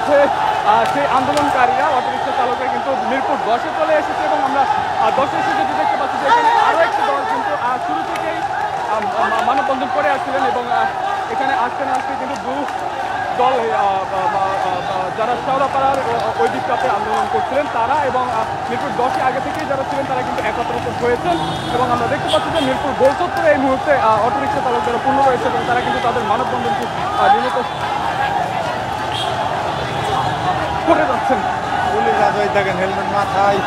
মধ্যে সেই আন্দোলনকারীরা অটোরিক্সা চালকরা কিন্তু মিরপুর 10-এ চলে এসেছে এবং আমরা 10-এ এসে যেটি দেখতে পাচ্ছি যে এখানে আরও একটি দল কিন্তু শুরু থেকেই মানববন্ধন করে আসছিলেন এবং এখানে আসতে না আসতে কিন্তু দু দল যারা শেওড়াপাড়ার ওই দিকটাতে আন্দোলন করছিলেন তারা এবং মিরপুর 10-এ আগে থেকেই যারা ছিলেন তারা কিন্তু একত্রিত হয়েছেন এবং আমরা দেখতে পাচ্ছি যে মিরপুর গোলচত্বরে এই মুহূর্তে অটোরিক্সা চালক যারা পূর্ণ রয়েছে এবং তারা কিন্তু তাদের মানববন্ধনকে নিয়মিত করে যাচ্ছেন। পুলিশ রাজয় দেখেন হেলমেট মাথায়।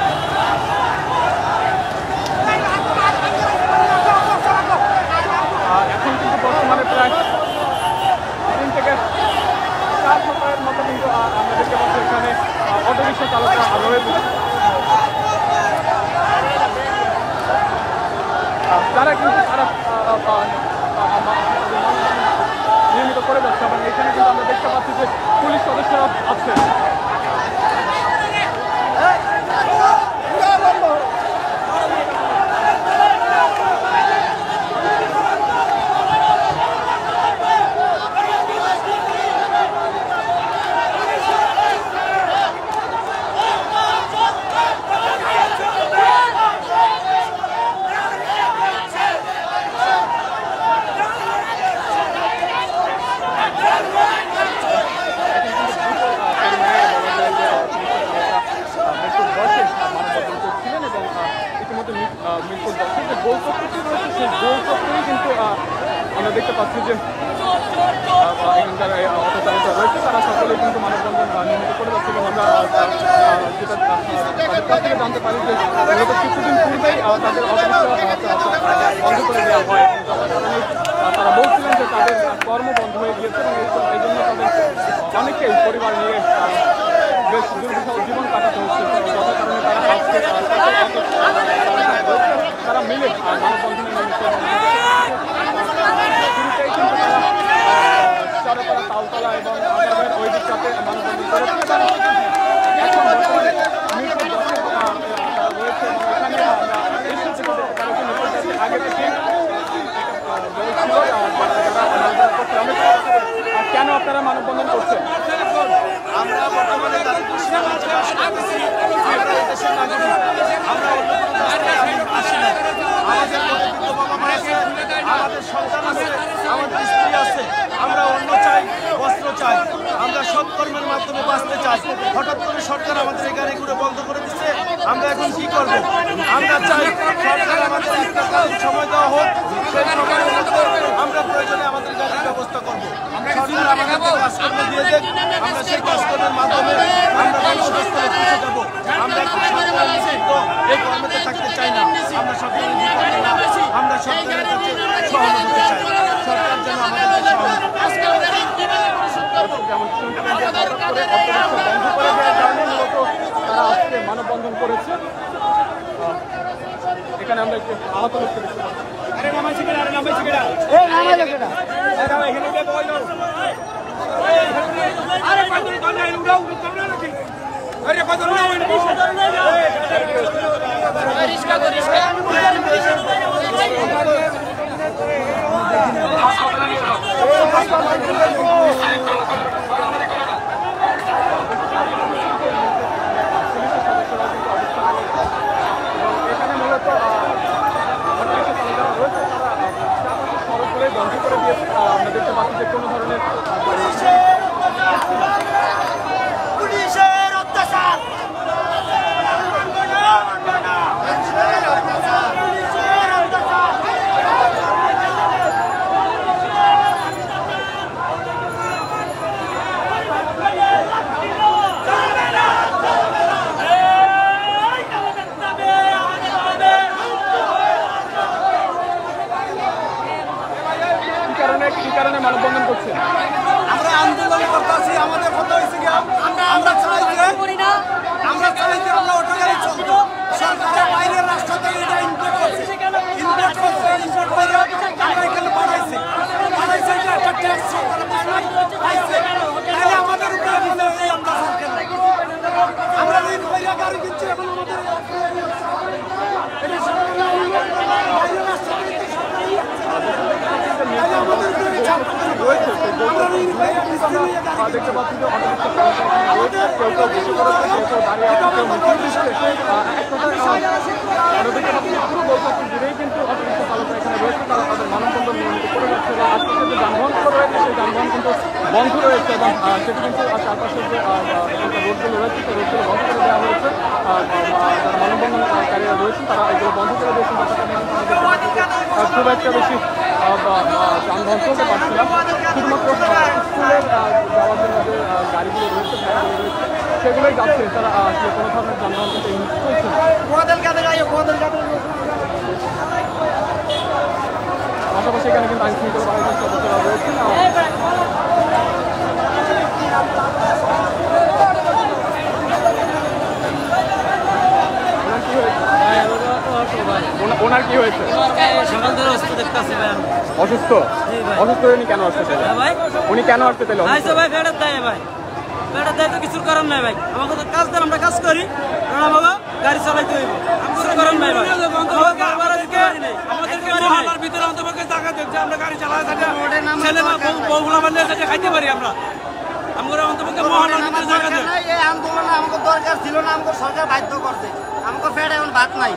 এখন কিন্তু বর্তমানে প্রায় 3 থেকে 4 সপ্তাহের মতো কিন্তু আমরা দেখতে পাচ্ছি এখানে অটোরিক্সা চালকরা রয়েছে তারা কিন্তু নিয়মিত করে যাচ্ছে এবং এখানে কিন্তু আমরা দেখতে পাচ্ছি যে পুলিশ সদস্যরা আছে। মিরপুর 10-এর যে গোল চত্বরটি রয়েছে সেই গোল চত্বরেই কিন্তু আমরা দেখতে পাচ্ছি যে এখানকার অটো চালকরা রয়েছে তারা সকলেই কিন্তু মানববন্ধন নিয়মিত করে যাচ্ছে এবং আমরা যেটা তাদের কাছ থেকে জানতে পারি যে মূলত কিছুদিন পূর্বেই তাদের অটোরিক্সা বন্ধ করে দেওয়া হয় যার কারণে তারা বলছিলেন যে তাদের কর্ম বন্ধ হয়ে গিয়েছে এবং এই জন্য তাদের অনেকেই পরিবার নিয়ে বেশ দুর্বিষহ জীবন কাটাতে হচ্ছে যার কারণে তারা আজকে তারা মিলে মানববন্ধনে শুরুতেই কিন্তু তারা চারপাড়া তালতলা এবং আগামের ওই দিকটাতে মানববন্ধন করেছে এখন বর্তমানে মিরপুর 10-এ রয়েছে এবং এখানে আগে থেকে কেন আপনারা মানববন্ধন করছেন? আমরা বর্তমানে আমাদের সন্তান আছে, আমাদের স্ত্রী আছে, আমরা অন্য চাই, বস্ত্র চাই, আমরা সৎকর্মের মাধ্যমে বাঁচতে চাই। হঠাৎ করে সরকার আমাদের এই গাড়িগুলো বন্ধ করে দিচ্ছে, আমরা এখন কি করব? আমরা চাই সরকার আমাদের সময় দেওয়া হোক, সেই সময়ের মধ্যে আমরা প্রয়োজনে আমাদের গাড়ির ব্যবস্থা করব। সরকার আমাদের কাজকর্ম দিয়ে দেন, আমরা সেই কাজকর্মের মাধ্যমে আমরা গন্তব্যস্থলে পৌঁছে যাবো। আমরা সরকারের নিষিদ্ধ এই কর্মতে থাকতে চাই না, আমরা সরকারের বিপক্ষে না, আমরা সরকারের কাছে সহমত চাই। সরকার যেন আমাদের তারা আজকে মানববন্ধন করেছে। এখানে আমরা একটু আহত লোককে দেখতে এখানে মূলত সড়ক করে বন্ধ করে দিয়েছে। আমরা দেখতে পাচ্ছি যে কোনো ধরনের পুলিশের অত্যাচার কি কারণে মানববন্ধন করছে? আমরা আন্দোলন করতেছি, আমাদের কথা হয়েছে কি আমরা চাই যে আমরা অটো গাড়ি চলতো, সরকারের বাইরের রাষ্ট্র থেকে এটা ইম্পোর্ট করছে, ইম্পোর্ট করে আমরা এখানে বানাইছি এটা একটা ট্যাক্স পাইছে, তাহলে আমাদের উপরে দিলে এই আমরা সরকার আমরা ঋণ করে গাড়ি কিনছি, এখন আমাদের এটা বাইরের রাষ্ট্র থেকে দেখতে পাচ্ছি যে রয়েছে, কেউ কেউ বসে পড়েছে, কেউ কেউ দাঁড়িয়ে আছে, কেউ মিছিল দিচ্ছে। এক কথায় দেখতে পাচ্ছি পুরো গোলচত্বর জুড়েই কিন্তু অটোরিক্সা চালকরা এখানে রয়েছে, তারা তাদের মানববন্ধন নিয়মিত করে যাচ্ছে এবং আজকে যে যানবাহনগুলো রয়েছে সেই যানবাহন কিন্তু বন্ধ রয়েছে এবং সেটি কিন্তু চারপাশের যে রোডগুলো রয়েছে সেই রোডগুলো বন্ধ করে দেওয়া হয়েছে। যারা মানববন্ধনকারীরা রয়েছেন তারা এগুলো বন্ধ করে দিয়েছেন। খুব একটা বেশি যানবাহন চলতে পারছিলাম, শুধুমাত্র স্কুলের যাওয়ার জন্য যে গাড়িগুলো রয়েছে ভ্যানগুলো রয়েছে সেগুলোই যাচ্ছে, তারা আসলে কোনো ধরনের যানবাহন কিন্তু এই মুহূর্তে চলছে না। পাশাপাশি এখানে কিন্তু আইন শৃঙ্খলা বাহিনীর সদস্যরা রয়েছেন। ওনার কি হয়েছে? অসুস্থ? অসুস্থ উনি কেন আসতে চাইলেন? উনি কেন আসতে চাইলেন? কিছু করার নাই ভাই, আমাকে তো কাজ দেন, আমরা কাজ করি, আমাকে গাড়ি চালাইতে হইব, কিছু করার নাই ভাই। আমাদেরকে মহল্লার ভিতরে অন্তপক্ষে জায়গা দেন যে আমরা গাড়ি চালাই ছেলে বউগুলা বানিয়ে খাইতে পারি আমরা। আমরা অন্তপক্ষে মহল্লার ভিতরে জায়গা দেন। এই আন্দোলন আমাকে দরকার ছিল না, আমাকে সরকার বাধ্য করছে। আমাকে পেটে এখন ভাত নাই,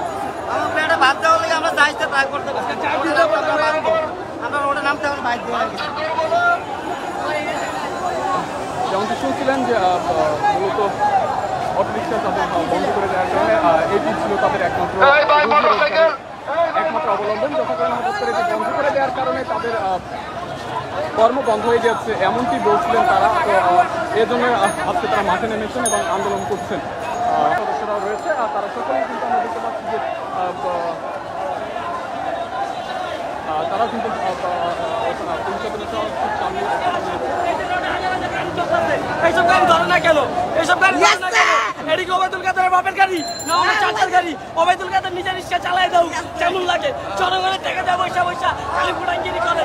আমার পেটে ভাত দেওয়ার লাগে আমরা চাইতে ট্রাই করতে পারছি। আমরা রোডে নামতে এখন বাধ্য হয়ে গেছি। যেমনটি শুনছিলেন যে মূলত অটোরিক্সা তাদের বন্ধ করে দেওয়ার কারণে এটি ছিল তাদের একমাত্র অবলম্বন। যথাক্রমে হঠাৎ করে এটি বন্ধ করে দেওয়ার কারণে তাদের কর্ম বন্ধ হয়ে যাচ্ছে এমনটি বলছিলেন তারা। তো এজন্য আজকে তারা মাঠে নেমেছেন এবং আন্দোলন করছেন। সদস্যরাও রয়েছে আর তারা সকলেই কিন্তু আমরা দেখতে পাচ্ছি যে তারা কিন্তু এইসব গাড়ি ধরে না কেন? এইসব গাড়ি ধরে না কেন? এটি কি ওবায়দুল কাদেরের বাপের গাড়ি না আমার চাচার গাড়ি? ওবায়দুল কাদের নিজের রিক্সা চালাই দাও, কেমন লাগে? জনগণের টাকা দেওয়া পয়সা পয়সা খালি ফুটাঙ্গিরি করে।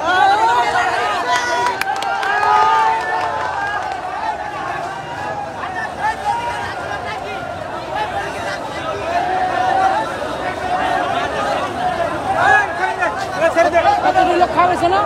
খাওয়াছে না